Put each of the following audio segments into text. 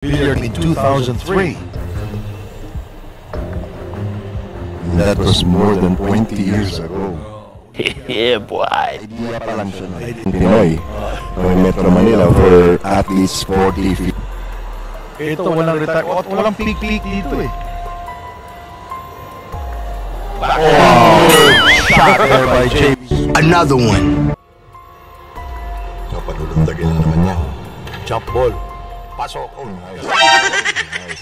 Billiard in 2003. That was more than 20 years ago. Yeah, boy. Idea pa lang siya ng Pinoy ng Metro Manila for at least 40, 50. Ito, walang retire. Walang peak dito eh. Shot there by JB. Another one. So, panulundagin na naman niya. Jump ball. Pasok. Oh, nice. Nice.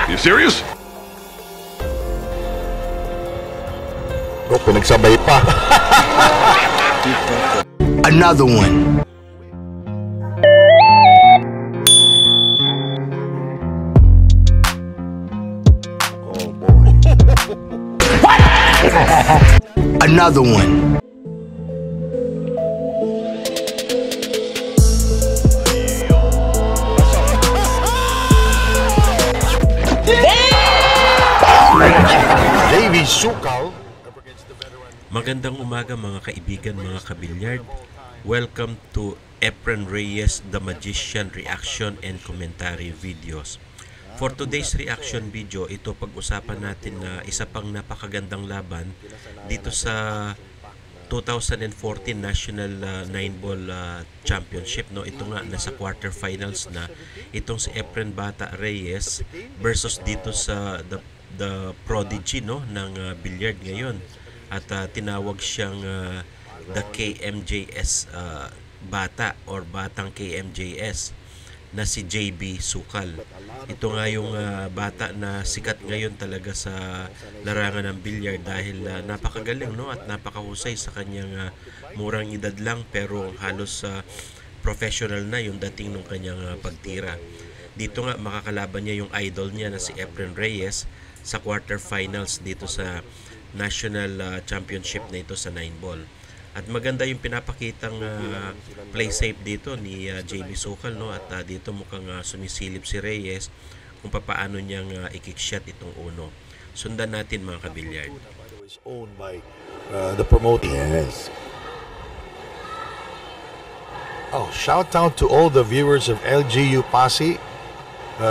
You serious? Oh, pinagsabay pa. Another one. Oh, boy. What? Another one. JB Sukal. Magandang umaga mga kaibigan, mga kabilyard. Welcome to Efren Reyes The Magician reaction and commentary videos. For today's reaction video, ito pag-usapan natin na isa pang napakagandang laban dito sa 2014 National 9-Ball Championship. No? Ito nga, nasa quarterfinals na itong si Efren Bata Reyes versus dito sa the prodigy, no, ng billiard ngayon. At tinawag siyang the KMJS bata or batang KMJS na si JB Sukal. Ito nga yung bata na sikat ngayon talaga sa larangan ng billiard dahil napakagaling, no, at napakahusay sa kanyang murang edad lang, pero halos professional na yung dating ng kanyang pagtira. Dito nga makakalaban niya yung idol niya na si Efren Reyes sa quarterfinals dito sa National Championship na ito sa 9-ball. At maganda yung pinapakitang play safe dito ni JB Sukal, no? At dito mukhang sumisilip si Reyes kung paano niyang i-kickshot itong uno. Sundan natin mga kabilyard. Owned by the promoter. Yes. Oh, shout out to all the viewers of LGU Pasig,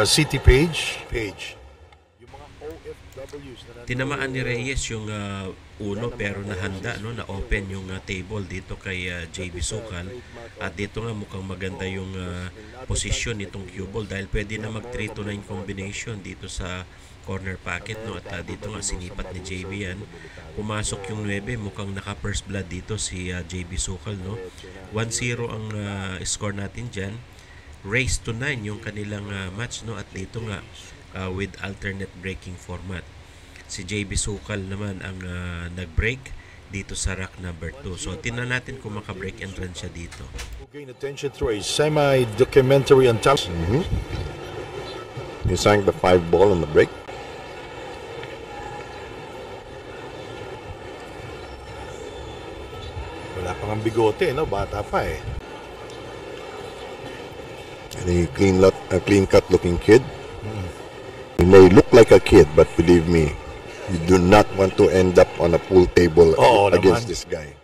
City Page. Yung mga OFWs na Tinamaan ni Reyes yung uno, pero nahanda, no, na open yung table dito kay JB Sukal. At dito nga mukhang maganda yung posisyon nitong cue ball dahil pwede na mag 3 to 9 combination dito sa corner pocket, no. At dito nga sinipat ni JB yan. Pumasok yung 9, mukhang naka first blood dito si JB Sukal, no. 1-0 ang score natin dyan. Race to 9 yung kanilang match, no. At dito nga with alternate breaking format. Si JB Sukal naman ang nag-break dito sa rack number 2. So, tingnan natin kung maka-break and run siya dito. gain attention through a semi-documentary on television. He sang the 5 ball on the break. Wala pang ang bigote, no? Bata pa eh. And a clean cut looking kid. He may look like a kid, but believe me, you do not want to end up on a pool table against this guy.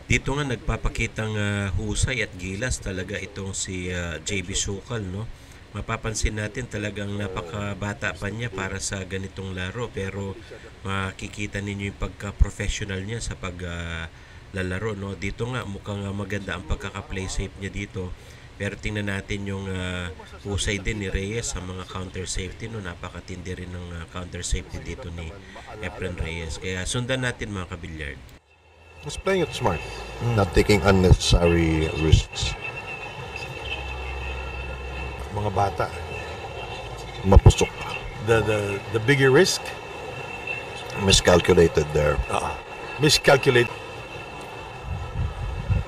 Dito nga nagpapakitang husay at gilas talaga itong si JB Sukal, no. Mapapansin natin talagang napakabata pa niya para sa ganitong laro, pero makikita ninyo yung pagka-professional niya sa paglalaro, no. Dito nga mukhang maganda ang pagkaka-play safe niya dito. Pero tingnan natin yung husay din ni Reyes sa mga counter safety, no. Napakatindi rin ng counter safety dito ni Efren Reyes. Kaya sundan natin mga kabilyard. He's playing it smart, not taking unnecessary risks. Mga bata. Mapusok. The bigger risk? Miscalculated there. Miscalculate.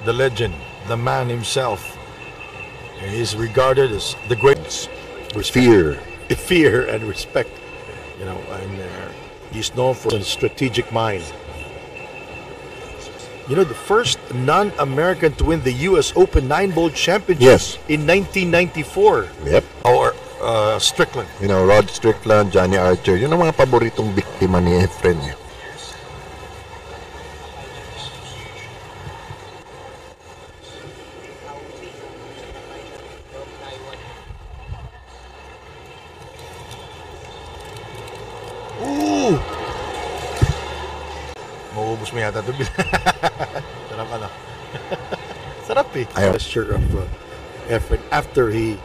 The legend, the man himself. He is regarded as the greatest. Fear and respect. You know, and he's known for a strategic mind. You know, the first non-American to win the U.S. Open 9-ball championship in 1994. Yep. Or Strickland. You know, Rod Strickland, Johnny Archer, yun ang mga paboritong biktima ni Efren. Naubos mo yata ito. Sarap ano. Sarap eh. Gesture of effort after he...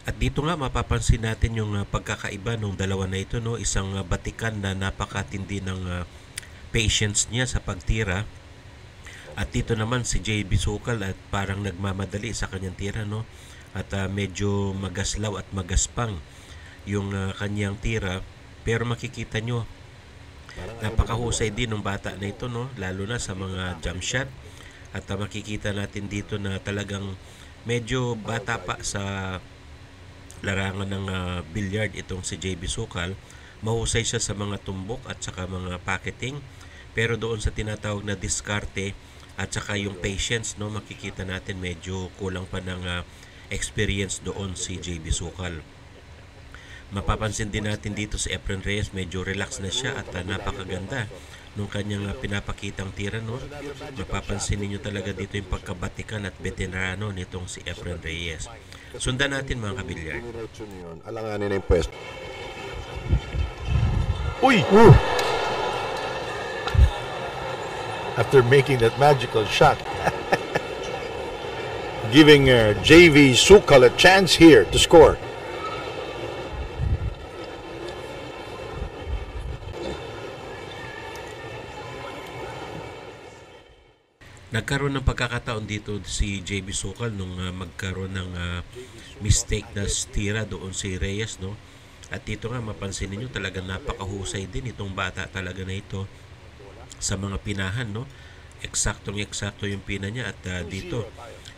At dito nga mapapansin natin yung pagkakaiba ng dalawa na ito, no? Isang batikan na napakatindi ng patience niya sa pagtira. At dito naman si JB Sukal at parang nagmamadali sa kanyang tira, no? At medyo magaslaw at magaspang yung kanyang tira. Pero makikita nyo, napakahusay din ng bata na ito, no? Lalo na sa mga jump shot. At makikita natin dito na talagang medyo bata pa sa larangan ng billiard itong si JB Sukal. Mahusay siya sa mga tumbok at saka mga pocketing. Pero doon sa tinatawag na diskarte at saka yung patience, no, makikita natin medyo kulang pa ng experience doon si JB Sukal. Mapapansin din natin dito si Efren Reyes, medyo relax na siya at napakaganda nung kanyang pinapakitang tira, no. Mapapansin niyo talaga dito yung pagkabatikan at veterano nitong si Efren Reyes. Sundan natin mga kabilyard. Alanganin na yung pwesto. Uy! After making that magical shot. Giving JV Sukal a chance here to score. Nagkaroon ng pagkakataon dito si JB Sukal nung magkaroon ng mistake na tira doon si Reyes, no? At dito nga mapansin niyo talaga napakahusay din itong bata talaga na ito sa mga pinahan, no? Eksaktong-eksakto yung pina niya at dito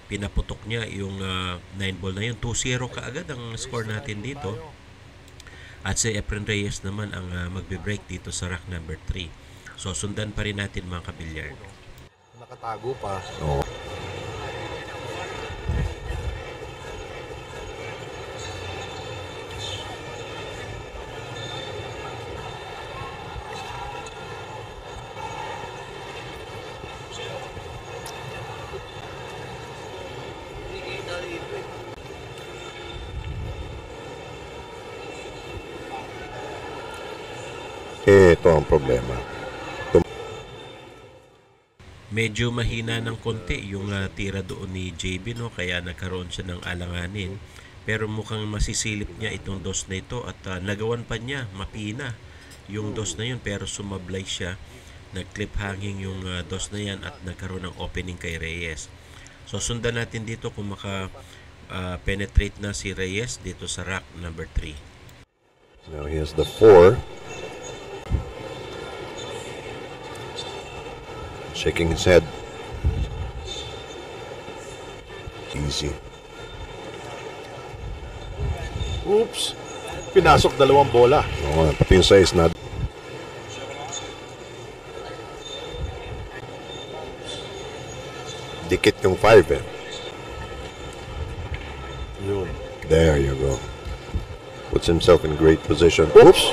pinaputok niya yung 9 ball na yun. 2-0 kaagad ang score natin dito. At si Efren Reyes naman ang magbe-break dito sa rack number 3. So sundan pa rin natin mga kabilyard. Nakatago pa. Oo. Ito ang problema. Medyo mahina ng konti yung tira doon ni JB, no? Kaya nagkaroon siya ng alanganin. Pero mukhang masisilip niya itong dos na ito at nagawan pa niya, mapina yung dos na yun pero sumablay siya. Nag-clip hanging yung dos na yan at nagkaroon ng opening kay Reyes. So sundan natin dito kung maka-penetrate na si Reyes dito sa rack number 3. Now here's the 4. Shaking his head. Easy. Oops. Pinasok dalawang bola. Oo, pati yung size na. Dikit yung 5 eh. Yun. There you go. Puts himself in great position. Oops.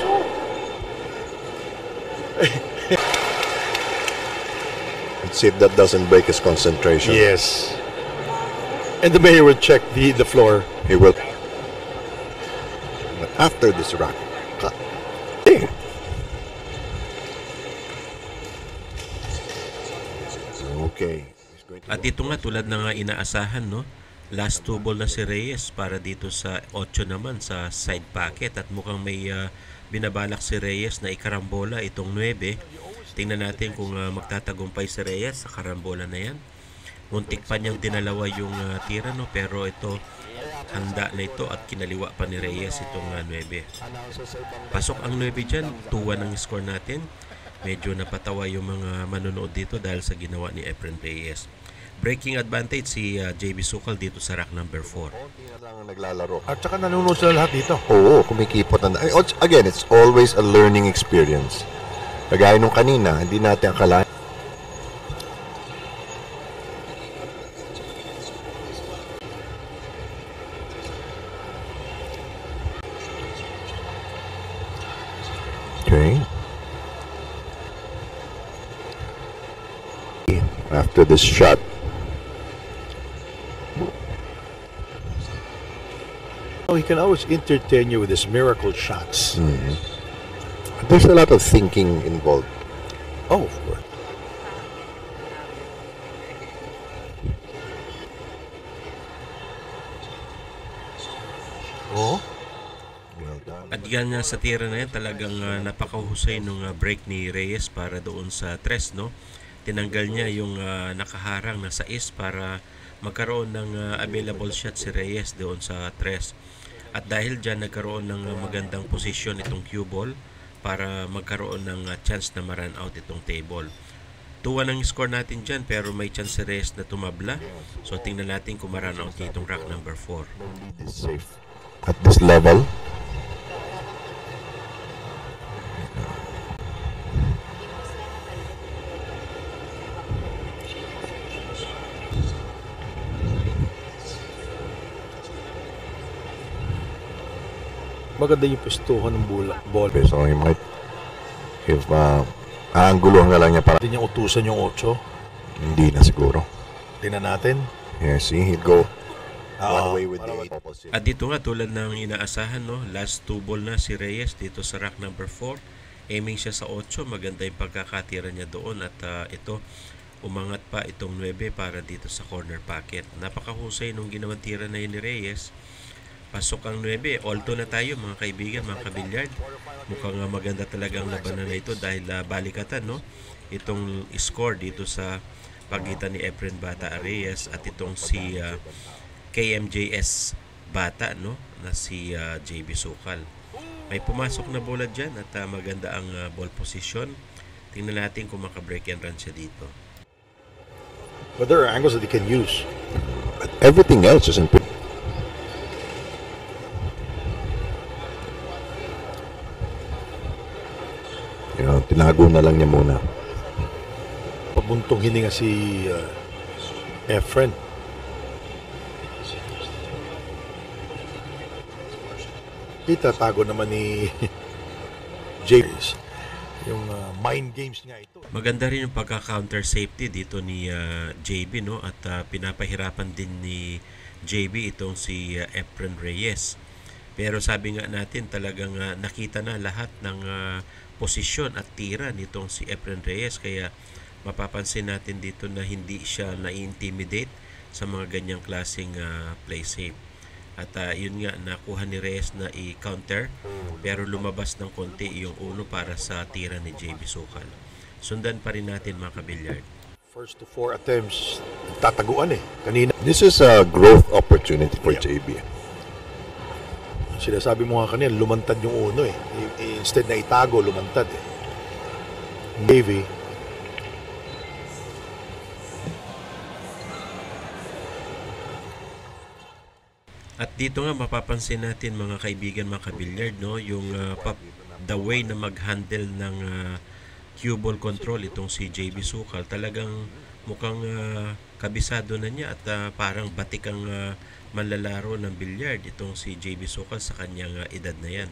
Let's see if that doesn't break his concentration. Yes. And the mayor will check the floor. He will. But after this rack. Okay. At ito nga tulad na nga inaasahan, no? Last 2 ball na si Reyes para dito sa 8 naman sa side pocket at mukhang may binabalak si Reyes na ikarambola itong 9. Tingnan natin kung magtatagumpay si Reyes sa karambola na yan. Muntik pa niyang dinalawa yung tira, no? Pero ito, handa na ito at kinaliwa pa ni Reyes itong 9. Pasok ang 9 dyan, 2-1 ang score natin. Medyo napatawa yung mga manonood dito dahil sa ginawa ni Efren Reyes. Breaking advantage si JB Sukal dito sa rack number 4. Naglalaro. At saka nanonood sila lahat dito. Oo, kumikipot na. Again, it's always a learning experience. Kagaya nung kanina, hindi natin akalain. Okay. After this shot, He can always entertain you with his miracle shots. There's a lot of thinking involved. Oh, of course. Oh. At yan nga sa tira na yan, talagang napakahusay nung break ni Reyes para doon sa tres, no? Tinanggal niya yung nakaharang na sais para magkaroon ng available shot si Reyes doon sa tres. At dahil dyan nagkaroon ng magandang posisyon itong cue ball para magkaroon ng chance na ma-run out itong table. 2-1 ang score natin dyan pero may chance si Reyes na tumabla. So tingnan natin kung ma-run out niya itong rack number 4. It's safe. At this level, Maganda yung pistuhan ng ball. so he might, if aanggulohan na lang niya para Hindi niya utusan yung 8. hindi na siguro. Tingnan natin. Yeah, see, he'd go one Oo. way with the 8. At dito nga tulad ng inaasahan, no, last 2 ball na si Reyes dito sa rack number 4. Aiming siya sa 8, maganda yung pagkakatira niya doon at ito umangat pa itong 9 para dito sa corner pocket. Napakahusay nung ginawang tira na yun ni Reyes. Pasok ang 9. All-2 na tayo mga kaibigan, mga kabilyard. Mukhang maganda talagang labanan na ito dahil balikatan, no? Itong score dito sa pagitan ni Efren Bata Reyes at itong si KMJS Bata, no? Na si JB Sukal. May pumasok na bola dyan at maganda ang ball position. Tingnan natin kung maka-break and run siya dito. But there are angles that he can use. But everything else isn't pretty. You know, tinago na lang niya muna. Pabuntong hininga si Efren. Itatago naman ni James. Yung mind games nga ito. Maganda rin yung pagka-counter safety dito ni JB, no? At pinapahirapan din ni JB itong si Efren Reyes. Pero sabi nga natin talagang nakita na lahat ng posisyon at tira nitong si Efren Reyes, kaya mapapansin natin dito na hindi siya na-intimidate sa mga ganyang klaseng play safe. At yun nga, nakuha ni Reyes na i-counter pero lumabas ng konti yung uno para sa tira ni JB Sukal. Sundan pa rin natin mga kabilyard. First to 4 attempts, tataguan kanina. This is a growth opportunity for JB. Sinasabi mo nga kanina, lumantad yung uno Instead na itago, lumantad Navy. At dito nga mapapansin natin mga kaibigan, mga kabilyard, no, yung the way na mag-handle ng cue ball control itong si JB Sukal, talagang mukhang kabisado na niya at parang batik ang manlalaro ng bilyard itong si JB Sukal sa kanyang edad na yan.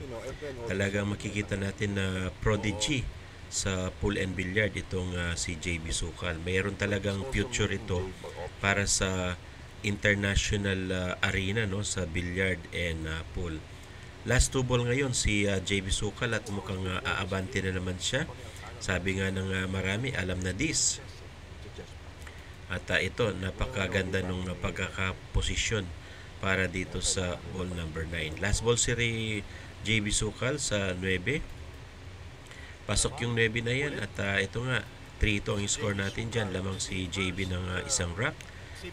Talagang makikita natin na prodigy sa pool and billiard itong si JB Sukal. Mayroon talagang future ito para sa international arena, no, sa billiard and pool. Last 2 ball ngayon si JB Sukal at mukhang aabante na naman siya. Sabi nga ng marami, alam na this. At ito, napakaganda nung pagkakaposisyon para dito sa ball number 9. Last ball si JB Sukal sa 9. Pasok yung 9 na yan at ito nga, 3 ang score natin dyan. Lamang si JB ng isang rack.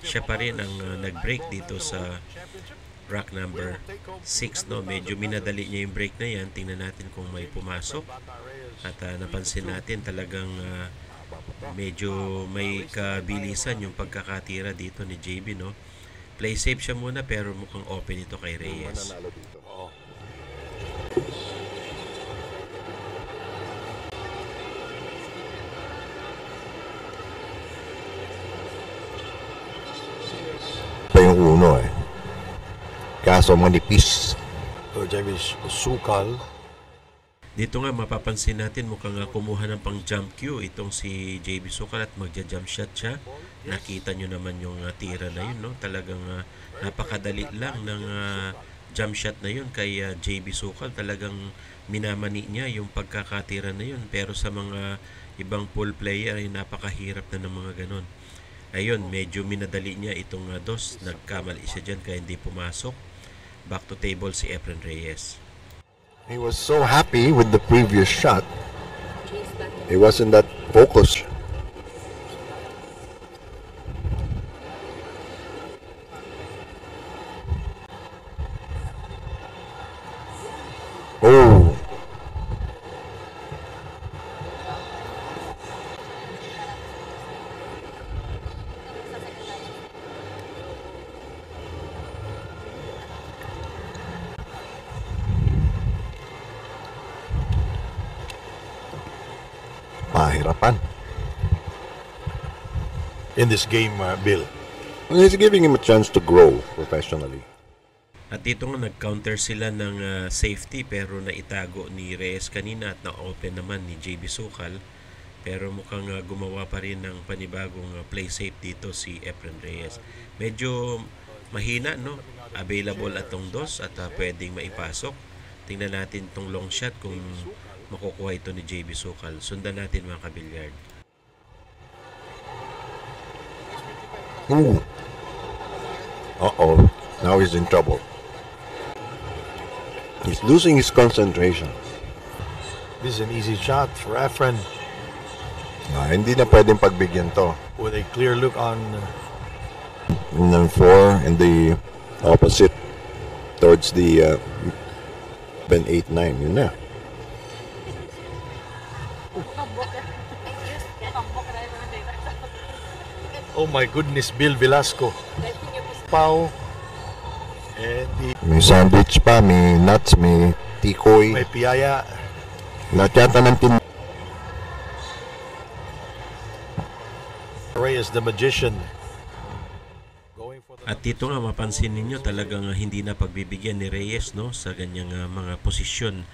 Siya pa rin ang nag-break dito sa rack number 6, no? Medyo minadali niya yung break na yan. Tingnan natin kung may pumasok. At napansin natin talagang medyo may kabilisan yung pagkakatira dito ni JB, no? Play safe siya muna pero mukhang open ito kay Reyes. Pa yung uno kaso manipis. JB Sukal. Dito nga mapapansin natin mukhang kumuha ng pang jump cue itong si JB Sukal at magja-jump shot siya. Nakita nyo naman yung tira na yun, no? Talagang napakadali lang ng jump shot na yun kay JB Sukal, talagang minamani niya yung pagkakatira na yun. Pero sa mga ibang pool player ay napakahirap na ng mga ganon. Ayun, medyo minadali niya itong dos. Nagkamali siya dyan kaya hindi pumasok. Back to table si Efren Reyes. He was so happy with the previous shot. He wasn't that focused. Oh. Pahirapan. In this game, Bill. And he's giving him a chance to grow professionally. At dito nga nag-counter sila ng safety pero naitago ni Reyes kanina at na-open naman ni JB Sukal. Pero mukhang gumawa pa rin ng panibagong play safe dito si Efren Reyes. Medyo mahina, no? Available atong dos at pwedeng maipasok. Tingnan natin tong long shot kung makukuha ito ni JB Sukal. Sundan natin mga kabilyard. Ooh. Uh-oh. Now he's in trouble. He's losing his concentration. This is an easy shot for Efren. Hindi na pwedeng pagbigyan to. With a clear look on... And then 4 in the opposite towards the 8-9. Yun na. Oh my goodness, Bill Velasco. Pau. And May sandwich pa, may nuts, may tikoy. may piyaya. Lahat yata ng tin... Reyes, the magician. Going for the... At dito nga mapansin ninyo talagang hindi na pagbibigyan ni Reyes, no, sa ganyang mga posisyon.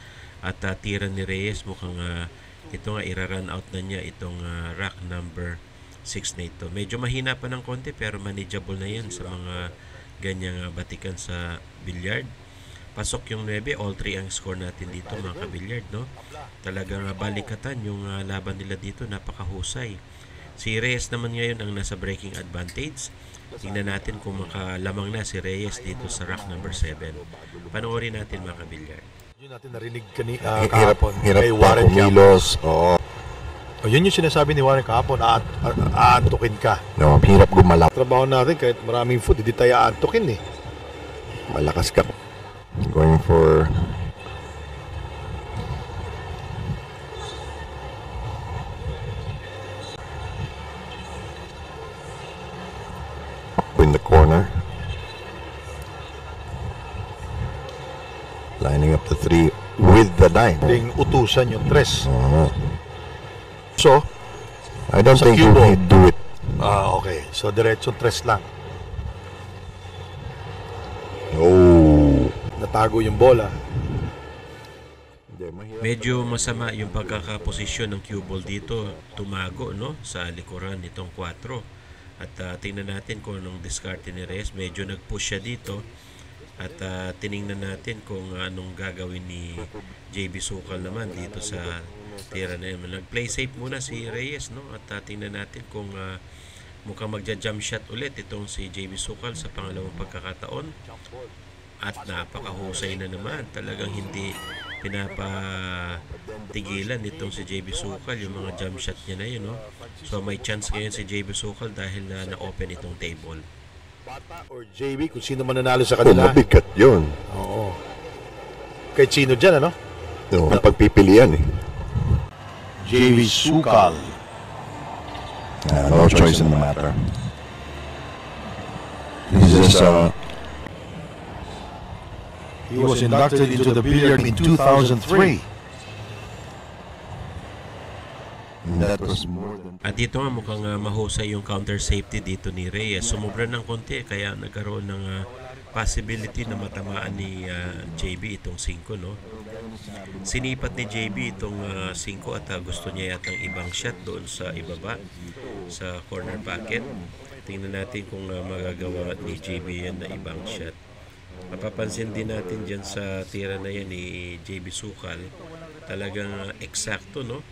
At tira ni Reyes mukhang ito nga ira-run out na niya itong rack number 6 na ito. Medyo mahina pa ng konti pero manageable na yan sa mga ganyang batikan sa billiard. Pasok yung 9, all 3 ang score natin dito mga kabilyard, no? Talagang balikatan yung laban nila dito, napakahusay. Si Reyes naman ngayon ang nasa breaking advantage. Tingnan natin kung makalamang na si Reyes dito sa rack number 7. Panoorin natin mga kabilyard. Yun natin narinig Hirap kahapon. pa Kay Warren kumilos. Oo. Oh, yun yung sinasabi ni Warren kahapon, aantukin ka. No, hirap gumalaw. Trabaho natin kahit maraming food, hindi tayo aantukin eh. Malakas ka. Going for... in the corner. Lining up the 3 with the 9. Ding utusan yung tres. So, I don't Sa think cue ball. he'd do it. Okay. So, diretsong tres lang. Oh. Natago yung bola. Medyo masama yung pagkakaposisyon ng cue ball dito. Tumago, no, sa likuran nitong 4. At tingnan natin kung anong diskarte ni Reyes. Medyo nag-push siya dito. At tiningnan natin kung anong gagawin ni JB Sukal naman dito sa tira na yun. Nag-play safe muna si Reyes, no? At tingnan natin kung mukhang magja-jump shot ulit itong si JB Sukal sa pangalawang pagkakataon. At napakahusay na naman. Talagang hindi pinapatigilan nitong si JB Sukal yung mga jump shot niya na yun, no? So may chance ngayon si JB Sukal dahil na-open itong table. Bata or JB, kung sino man nanalo sa kanila. Mabigat yun. Oo. Kahit sino dyan, ano? No, pagpipilian eh. JB Sukal. No choice in the matter. He's just He was inducted into the billiard in 2003. that was more than... At dito nga mukhang mahusay yung counter safety dito ni Reyes. Sumubra ng konti kaya nagkaroon ng possibility na matamaan ni JB itong 5, no? Sinipat ni JB itong 5 at gusto niya yatang ibang shot doon sa ibaba sa corner pocket. Tingnan natin kung magagawa ni JB yan na ibang shot. Mapapansin din natin dyan sa tira na yan ni JB Sukal, talagang eksakto, no?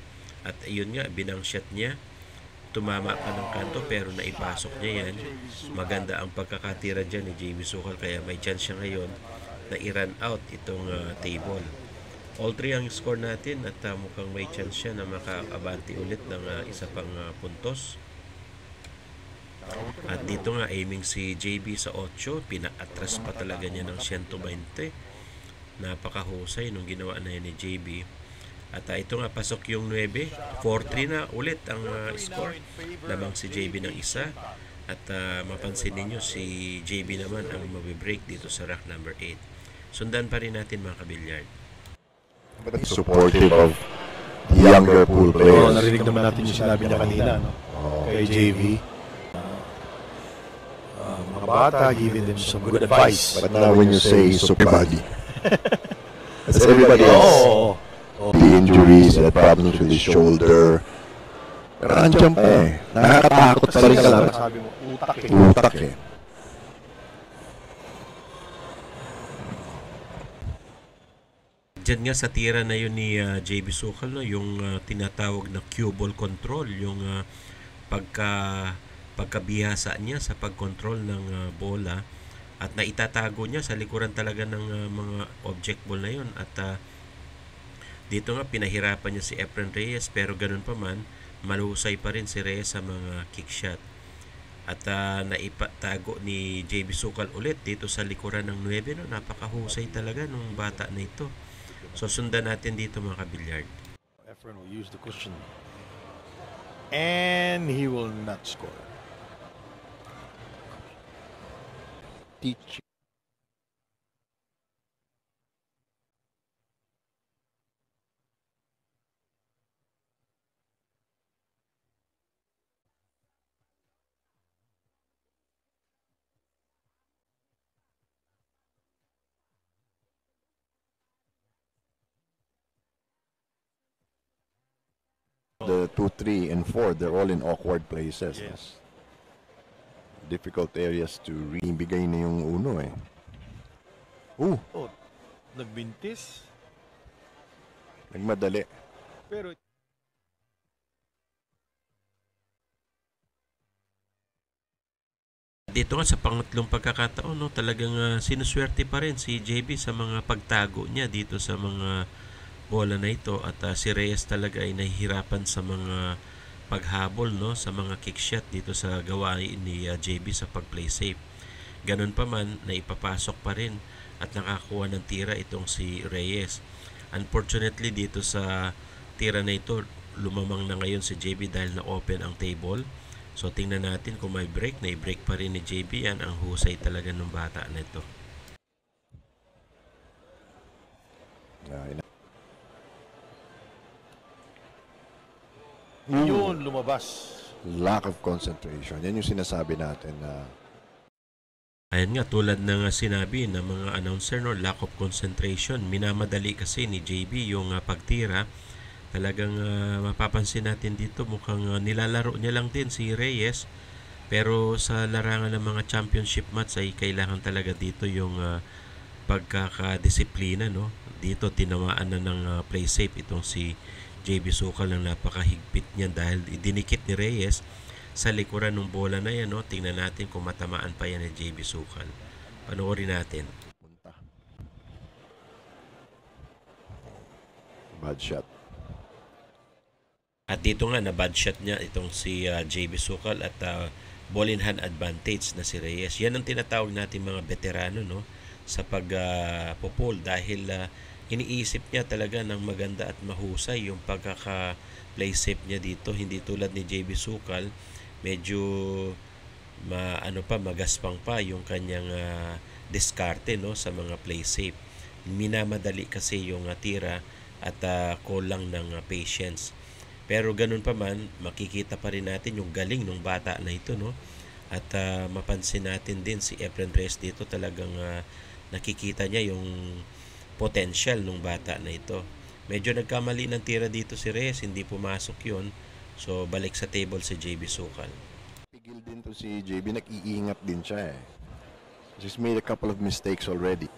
At yun nga, binang shot niya, tumama pa ng kanto pero naipasok niya yan. Maganda ang pagkakatira dyan ni JB Sukal, kaya may chance siya ngayon na i-run out itong table. All 3 ang score natin at mukhang may chance siya na makaabante ulit ng isa pang puntos. At dito nga aiming si JB sa 8, pina-atras pa talaga niya ng 120. Napakahusay nung ginawa na yan ni JB. At ito nga pasok yung 9, 4-3 na ulit ang score. Lamang si JB ng isa. At mapansin ninyo si JB naman ang mabibreak dito sa rack number 8. Sundan pa rin natin mga kabilyard. But supportive of the younger pool players. Narinig naman natin yung sinabi niya kanina, no? Kay JV. Mga bata, giving them some good advice. But now when you say somebody, that's everybody else. The injuries, the problems with his shoulder. Pero andyan pa eh. Nakakatakot pa rin ka lang. Sabi mo, utak eh. Utak eh. Diyan nga sa tira na yun ni JB Sukal, no, yung tinatawag na cue ball control, yung pagkabihasa niya sa pagkontrol ng bola at naitatago niya sa likuran talaga ng mga object ball na yun. At dito nga pinahirapan niya si Efren Reyes, pero ganun pa man, malusay pa rin si Reyes sa mga kick shot. At naipatago ni JB Sukal ulit dito sa likuran ng 9, no? Napakahusay talaga nung bata na ito. So sundan natin dito mga kabilyard. Efren will use the cushion. And he will not score. Teach. The 2, 3, and 4, they're all in awkward places. Yes. Difficult areas to ibigay na yung uno eh. Oh, nagbintis. Nagmadali. Pero Dito nga sa pangatlong pagkakataon, no, talagang sinuswerte pa rin si JB sa mga pagtago niya dito sa mga bola na ito. At si Reyes talaga ay nahihirapan sa mga paghabol, no, sa mga kick shot dito sa gawain ni JB sa pag-play safe. Ganun pa man, naipapasok pa rin at nakakuha ng tira itong si Reyes. Unfortunately dito sa tira na ito, lumamang na ngayon si JB dahil na-open ang table. So tingnan natin kung may break. Na-break pa rin ni JB. Yan ang husay talaga ng bata na ito. yun, lumabas. Lack of concentration. Yan yung sinasabi natin na Ayan nga, tulad ng sinabi ng mga announcer, no, lack of concentration. Minamadali kasi ni JB yung pagtira. Talagang mapapansin natin dito, mukhang nilalaro niya lang din si Reyes. Pero sa larangan ng mga championship match ay kailangan talaga dito yung pagkakadisiplina, no? Dito tinamaan na ng play safe itong si JB Sukal ng napakahigpit niya dahil dinikit ni Reyes sa likuran ng bola na yan, no? Tingnan natin kung matamaan pa yan ni JB Sukal. Panoorin natin. bad shot. At dito nga na bad shot niya itong si JB Sukal at ball in hand advantage na si Reyes. Yan ang tinatawag natin mga veterano, no, sa pagpupul dahil iniisip niya talaga ng maganda at mahusay yung pagkaka-play safe niya dito. Hindi tulad ni JB Sukal, medyo magaspang pa yung kanyang diskarte, no, sa mga play safe. Minamadali kasi yung tira at kulang ng patience. Pero ganun pa man, makikita pa rin natin yung galing ng bata na ito, no? At mapansin natin din si Efren Reyes dito, talagang nakikita niya yung potential ng bata na ito. Medyo nagkamali ng tira dito si Reyes, hindi pumasok yun. So balik sa table si JB Sukal. Pigil din to si JB, nag-iingat din siya eh. Just made a couple of mistakes already.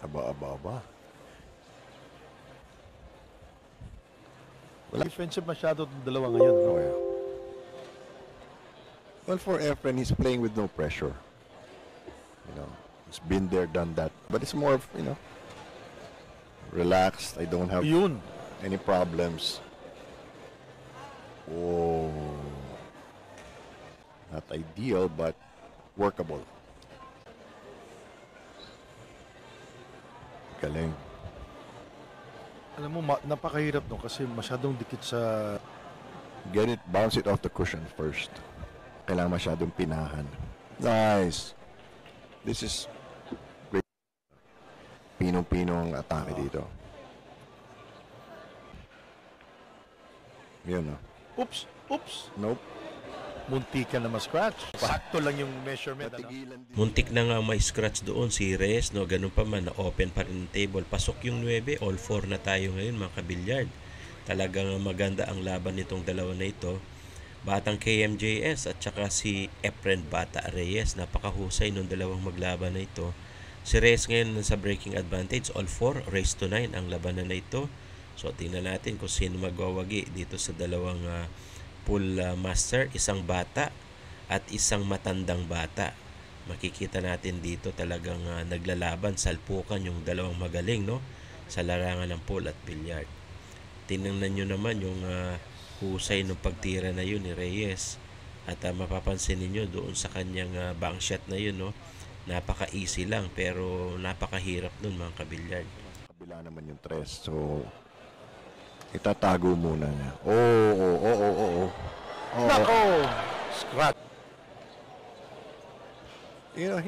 Aba. Defensive masyado itong dalawa ngayon. No? Oh, yeah. Well, for Efren, he's playing with no pressure. You know, he's been there, done that. But it's more of, you know, relaxed. I don't have any problems. Oh, not ideal, but workable. Galing. Alam mo, napakahirap no kasi masyadong dikit sa... Get it, bounce it off the cushion first. Kailangan masyadong pinahan. Nice. This is great. Pinong-pino ang atake dito. Yun, no? Oops. Nope. Munti ka na ma-scratch. Sakto lang yung measurement. Muntik na nga may scratch doon si Reyes, no? Ganun pa man, na-open pa rin ang table. Pasok yung 9, all 4 na tayo ngayon mga kabilyard. Talagang maganda ang laban nitong dalawa na ito. Batang KMJS at saka si Efren Bata Reyes. Napakahusay nung dalawang maglaban na ito. Si Reyes ngayon nasa breaking advantage, all 4, race to 9 ang labanan na ito. So tingnan natin kung sino magwawagi dito sa dalawang pool master, isang bata at isang matandang bata. Makikita natin dito talagang naglalaban, salpukan yung dalawang magaling, no, sa larangan ng pool at billiard. Tingnan nyo naman yung husay ng pagtira na yun ni Reyes at mapapansin niyo doon sa kanyang bank shot na yun, no, napaka-easy lang pero napakahirap nun mga kabilyard. Kabila naman yung 3, so itatago muna niya. Oh. Nako! Scratch. You know,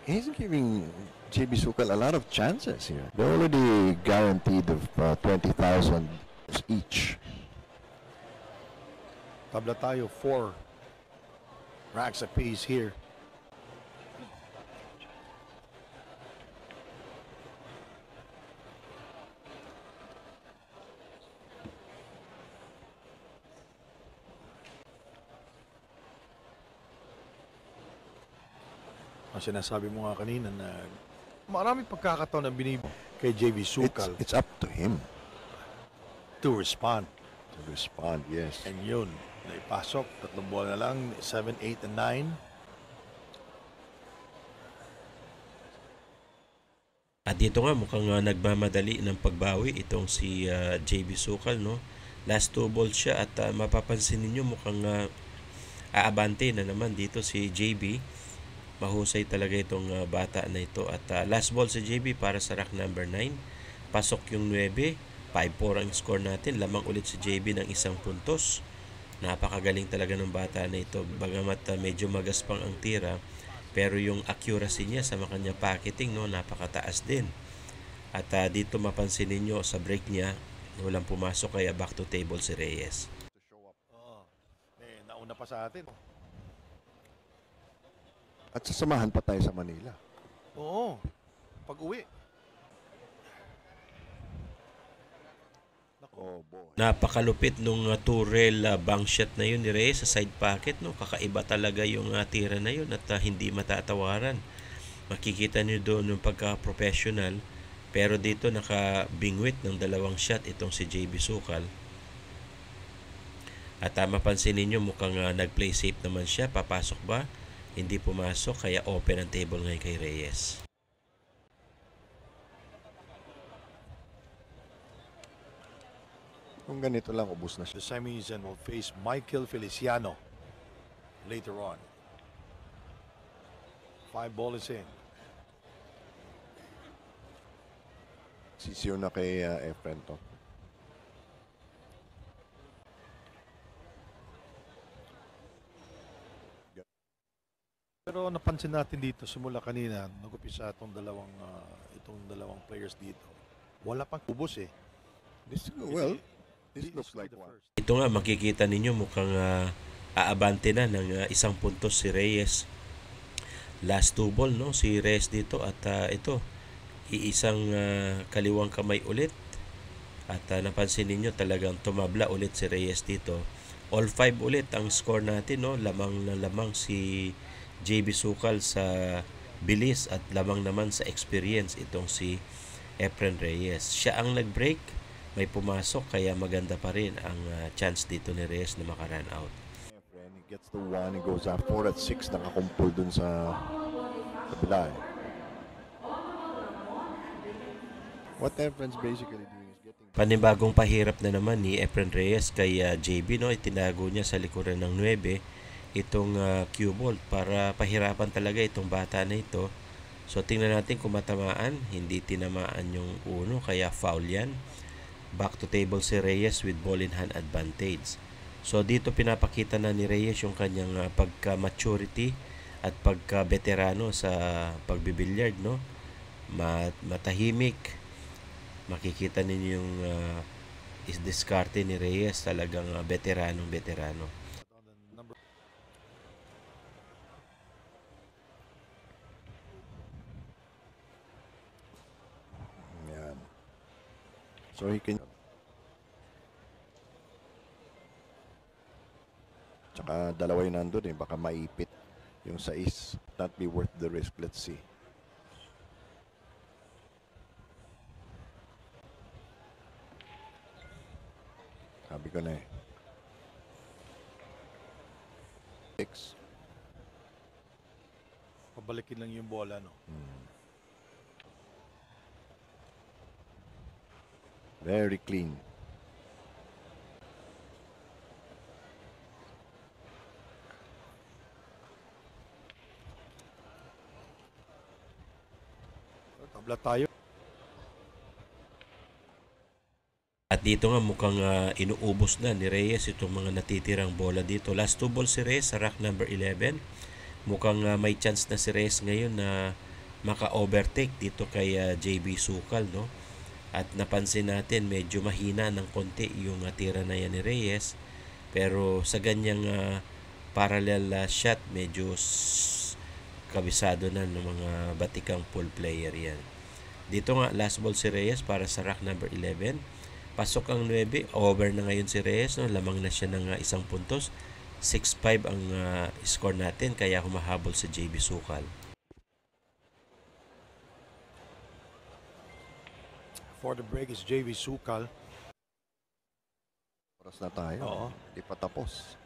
he's giving JB Sukal a lot of chances here. They're already guaranteed of 20,000 each. Tabla tayo, 4 racks apiece here. Ang sinasabi mo nga kanina na maraming pagkakataon na binibigay kay JB Sukal. It's up to him to respond. To respond, yes. And yun, naipasok, 3 bola na lang, 7, 8, and 9. At dito nga mukhang nagmamadali ng pagbawi itong si JB Sukal, no? Last 2 balls siya at mapapansin niyo mukhang aabante na naman dito si JB. Mahusay talaga itong bata na ito. At last ball si JB para sa rack number 9. Pasok yung 9. 5-4 ang score natin. Lamang ulit si JB ng 1 puntos. Napakagaling talaga ng bata na ito. Bagamat medyo magaspang ang tira, pero yung accuracy niya sa kanya packeting, no, napakataas din. At dito mapansin niyo sa break niya, walang pumasok kaya back to table si Reyes. Nauna pa sa atin. At sasamahan pa tayo sa Manila. Oo. Pag-uwi. Oh boy. Napakalupit nung two-rail bank shot na yun ni Reyes sa side pocket, no. Kakaiba talaga yung tira na yun at hindi matatawaran. Makikita niyo doon yung pagka-professional, pero dito nakabingwit ng 2 shot itong si JB Sukal. At mapansin niyo mukhang nag-play safe naman siya. Papasok ba? Hindi pumasok kaya open ang table ngayon kay Reyes. Kung ganito lang, ubus na siya. The semis and will face Michael Feliciano later on. 5 ball is in. Sisiyo na kay Efren to. Pero napansin natin dito simula kanina, nag-upisa itong dalawang players dito. Wala pang ubos eh. This looks like one. Ito nga makikita ninyo mukhang aabante na ng 1 puntos si Reyes. Last 2 ball, no, si Reyes dito at ito iisang kaliwang kamay ulit At napansin ninyo talagang tumabla ulit si Reyes dito. All 5 ulit ang score natin, no? Lamang na lamang si JB Sukal sa bilis at lamang naman sa experience itong si Efren Reyes. Siya ang nag-break, may pumasok, kaya maganda pa rin ang chance dito ni Reyes na maka-run out. Efren, he gets the 1, he goes up 4 at 6, nakakumpul dun sa kabila. What Efren's basically doing is getting... Panibagong pahirap na naman ni Efren Reyes kay JB, no? Itinago niya sa likuran ng 9 itong cue ball para pahirapan talaga itong bata na ito. So tingnan natin kung matamaan. Hindi tinamaan yung 1, kaya foul yan. Back to table si Reyes with ball in hand advantage. So dito pinapakita na ni Reyes yung kanyang pagka-maturity at pagka-veterano sa pagbibilyard, no? Matahimik. Makikita ninyo yung is-discarte ni Reyes, talagang veteranong-veterano. Yan. So he can... Tsaka dalawa yung nandun baka maipit yung 6. Not be worth the risk. Let's see. Sabi ko na 6. Pabalikin lang yung bola, no? Very clean. Tabla tayo. At dito nga mukhang inuubos na ni Reyes itong mga natitirang bola dito. Last 2 balls si Reyes sa rack number 11. Mukhang may chance na si Reyes ngayon na maka-overtake dito kay JB Sukal, no? At napansin natin medyo mahina ng konti yung tira na yan ni Reyes. Pero sa ganyang parallel shot, medyo kabisado na ng mga batikang full player yan. Dito nga last ball si Reyes para sa rack number 11. Pasok ang 9, over na ngayon si Reyes, no? Lamang na siya ng 1 puntos. 6-5 ang score natin, kaya humahabol si JB Sukal. For the break is JB Sukal. Oras na tayo. Oo. Hindi pa tapos.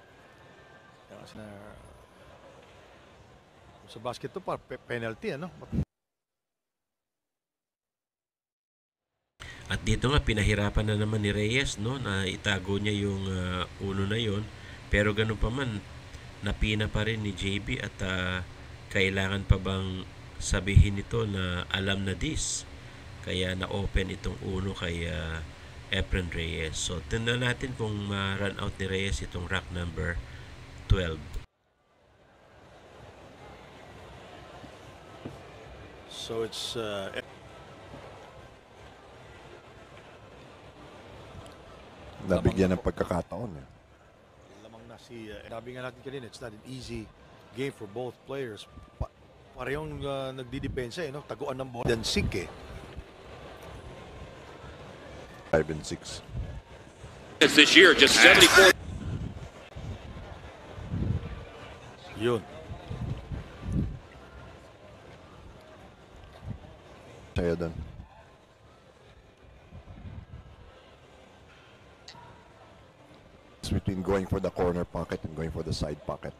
Sa basket to pa penalty, ano? At dito nga pinahirapan na naman ni Reyes, no, na itago niya yung 1 na yon, pero ganun pa man napina pa rin ni JB at kailangan pa bang sabihin nito na alam na this, kaya na-open itong 1 kay Efren Reyes. So tingnan natin kung ma-run out ni Reyes itong rack number 12. So it's Nabigyan ng pagkakataon. lamang na si sabi nga natin kanina, it's not an easy game for both players. Parehong nagdidepensa, no? Taguan ng bola. Dan Sik, 5 and 6. This year, just 74. Yun. Saya doon. Between going for the corner pocket and going for the side pocket.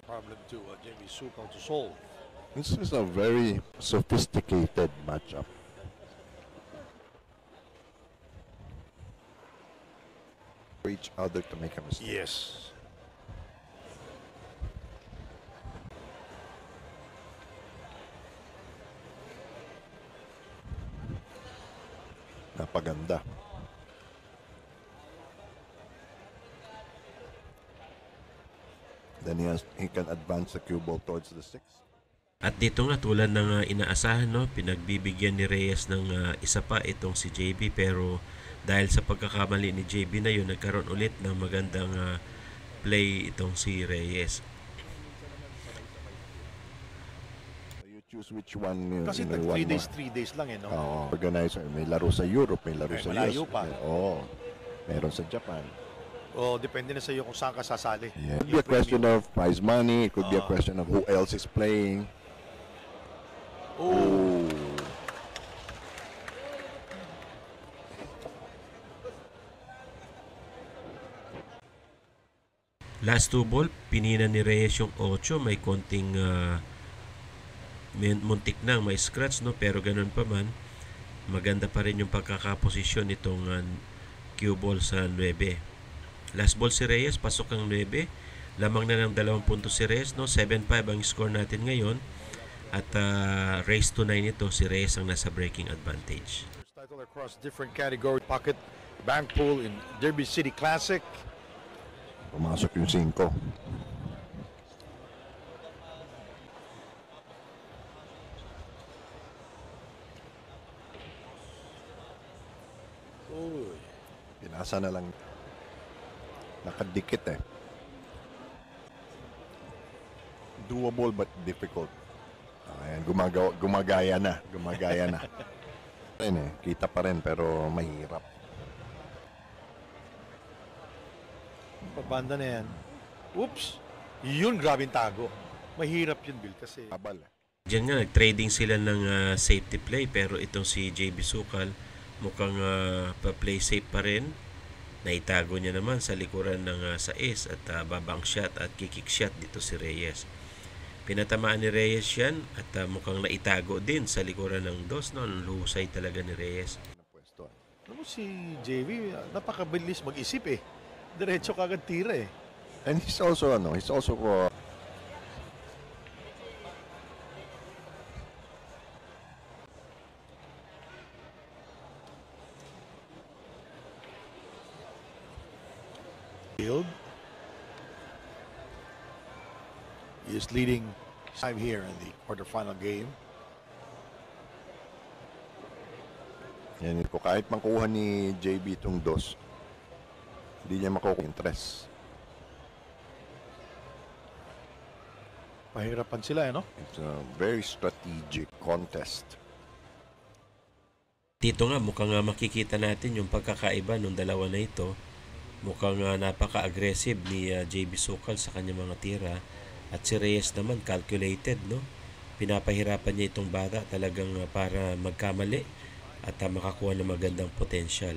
Problem to JB Sukal to solve. This is a very sophisticated matchup. For each other to make a mistake. Yes. Napaganda. Then he can advance the cue ball towards the 6. At dito nga tulad ng inaasahan, no, pinagbibigyan ni Reyes ng isa pa itong si JB, pero dahil sa pagkakamali ni JB na yun, nagkaroon ulit ng magandang play itong si Reyes. choose which one. Kasi you know, 3 one days, more. 3 days lang eh, no? Organizer. May laro sa Europe, may laro sa malayo US. pa. Meron sa Japan. Depende na sa iyo kung saan ka sasali. Yeah. It could be a question of prize money. It could be a question of who else is playing. Oh. Last 2 ball, pinina ni Reyes yung 8. May konting muntik na, may scratch, no? Pero ganun pa man, maganda pa rin yung pagkakaposisyon nitong cue ball sa 9. Last ball si Reyes, pasok ang 9. Lamang na ng 2 puntos si Reyes, no? 7-5 ang score natin ngayon. At race to 9 ito, si Reyes ang nasa breaking advantage. Title across different category. Pocket bank pool in Derby City Classic. Pumasok yung 5. Pinasa na lang. Nakadikit eh. Doable but difficult. Ayan, gumagaya na. Ayun eh, kita pa rin pero mahirap. Pabanda na yan. Oops! Yun, grabing tago. Mahirap yun, Bill, kasi... Abal eh. Diyan nga, nag-trading sila ng safety play, pero itong si JB Sukal mukhang pa-play safe pa rin. Naitago niya naman sa likuran ng sais at babang shot at kick shot dito si Reyes. Pinatamaan ni Reyes yan at mukhang naitago din sa likuran ng 2. No? Lusay talaga ni Reyes. Alam mo si JV, napakabilis mag-isip eh. Diretso kagad tira eh. And he's also Field. He is leading 5 here in the quarterfinal game. yan ko kahit makuha ni JB itong 2. Hindi niya makukuha interest. Pahirapan sila eh, no? It's a very strategic contest. Dito nga, mukhang makikita natin yung pagkakaiba ng dalawa na ito. Mukhang napaka-aggressive ni JB Sukal sa kanyang mga tira. At si Reyes naman, calculated, no? Pinapahirapan niya itong bata talagang para magkamali at makakuha ng magandang potential.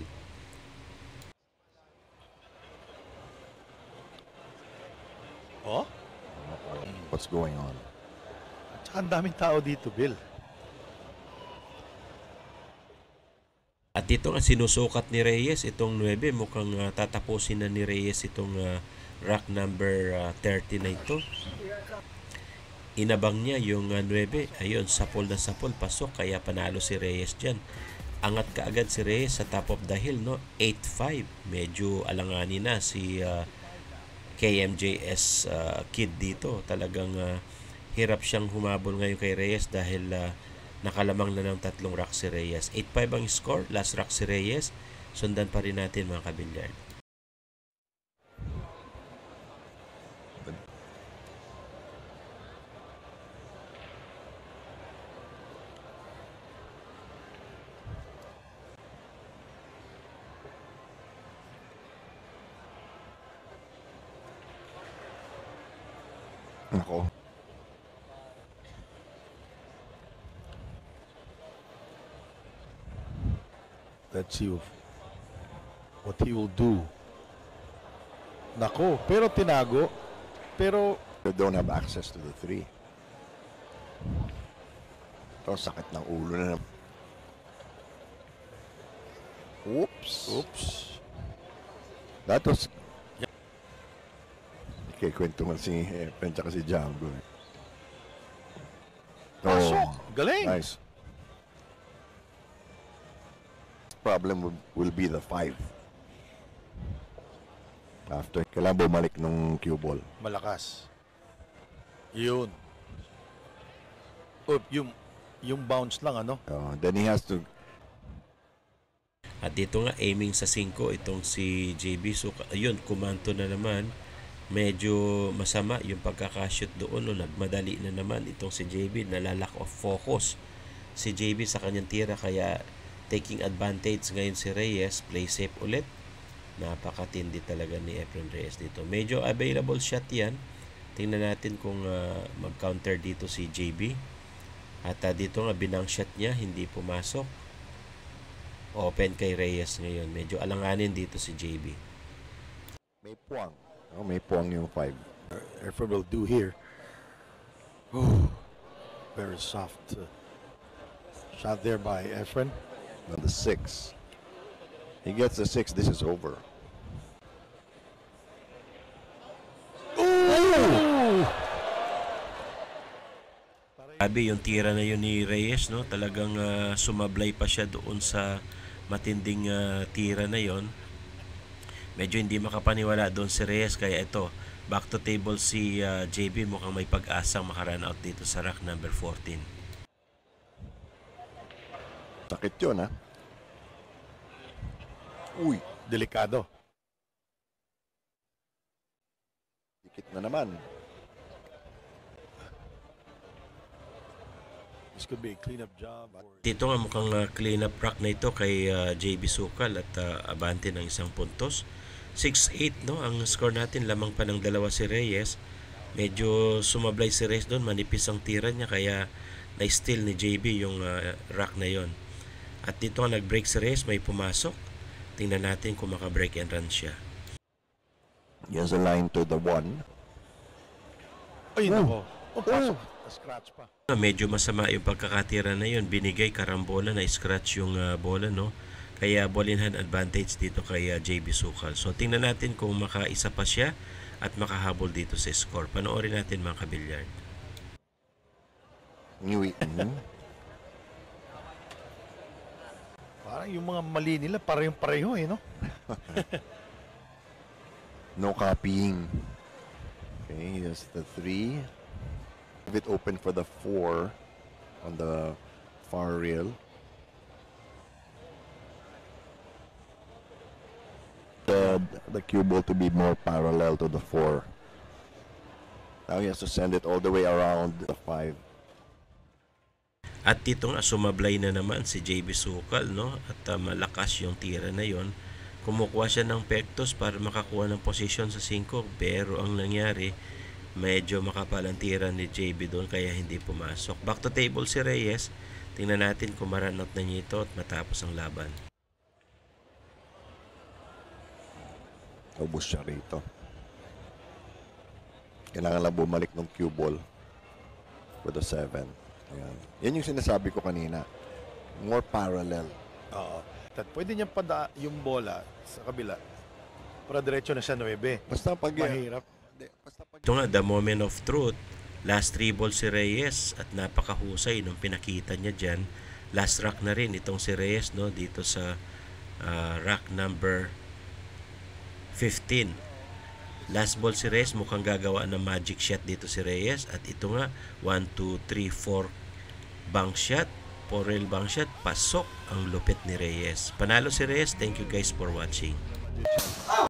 Oh? What's going on? Tsaka ang daming tao dito, Bill. At ito nga sinusukat ni Reyes, itong 9, mukhang tatapusin na ni Reyes itong rack number 30 na ito. Inabang niya yung 9, ayun, sapol na sapol, pasok, kaya panalo si Reyes dyan. Angat kaagad si Reyes sa top of the hill, no? 8-5, medyo alanganin na si KMJS kid dito. Talagang hirap siyang humabol ngayon kay Reyes dahil nakalamang na ng 3 rack si Reyes. 8-5 ang score, last rack si Reyes. Sundan pa rin natin mga kabilyard. Ako. Let's see what he will do. Nako, pero tinago. Pero They don't have access to the 3. Ito, sakit ng ulo na. Oops. That was... Okay, kwento mo si Efren tsaka si Django. pasok. Galing. Nice. Problem will be the 5. After, kailangan bumalik nung cue ball. Malakas. Yun. Yung bounce lang, ano? Then he has to... At dito nga, aiming sa 5 itong si JB. So, ayun, kumanto na naman. medyo masama yung pagkakashoot doon. Nagmadali na naman itong si JB, nalalack of focus si JB sa kanyang tira, kaya taking advantage ngayon si Reyes. Play safe ulit. Napakatindi talaga ni Efren Reyes dito. Medyo available shot yan. Tingnan natin kung mag-counter dito si JB. At dito nga binang shot niya, hindi pumasok. Open kay Reyes ngayon. Medyo alanganin dito si JB. May puwang. May puwang yung 5. Efren will do here. Oh, very soft shot there by Efren. On the 6. He gets the 6. This is over. Sabi yung tira na yun ni Reyes, no? Talagang sumablay pa siya doon sa matinding tira na yon. Medyo hindi makapaniwala doon si Reyes, kaya ito, back to table si JB. Mukhang may pag-asang makarun out dito sa rack number 14. Sakit yun, ha? Uy, Delikado. dikit na naman. This could be a cleanup job. Dito nga mukhang clean-up rack na ito kay JB Sukal at abante ng isang puntos. 6-8, no? Ang score natin, lamang pa ng dalawa si Reyes. Medyo sumablay si Reyes doon, manipis ang tira niya, kaya na-steal ni JB yung rack na yon. At dito nga nag-break si Reyes, may pumasok. Tingnan natin kung maka-break and run siya. He has a line to the 1. Ay, nako. Pasok. Scratch pa. Medyo masama yung pagkakatira na yun. Binigay karambola, na scratch yung bola, no? Kaya ball in hand advantage dito kay JB Sukal. So tingnan natin kung makaisa pa siya at makahabol dito sa score. Panoorin natin mga kabilyard. Parang yung mga mali nila parehong-pareho no? No copying. Okay, that's the 3. Leave it open for the 4 on the far rail. The cue ball to be more parallel to the 4. Now he has to send it all the way around the 5. At dito nga sumablay na naman si JB Sukal, no? At malakas yung tira na yon. Kumukuha siya ng pektos para makakuha ng posisyon sa 5, pero ang nangyari, medyo makapal ang tira ni JB doon, kaya hindi pumasok. Back to table si Reyes. Tingnan natin kung maranot na niya ito at matapos ang laban. Ubus siya rito. Kailangan lang bumalik ng cue ball with the 7. Ayan. Yan yung sinasabi ko kanina. More parallel. Oo. At pwede niyang yung bola sa kabila para diretso na siya 9. Basta pag Mahirap. Ito nga, the moment of truth. Last 3 balls si Reyes at napakahusay nung pinakita niya dyan. Last rack na rin itong si Reyes, no? Dito sa rack number 15. Last ball si Reyes, mukhang gagawa ng magic shot dito si Reyes. At ito nga, 1, 2, 3, 4 bank shot. 4 rail bank shot. Pasok ang lupit ni Reyes. Panalo si Reyes. Thank you guys for watching.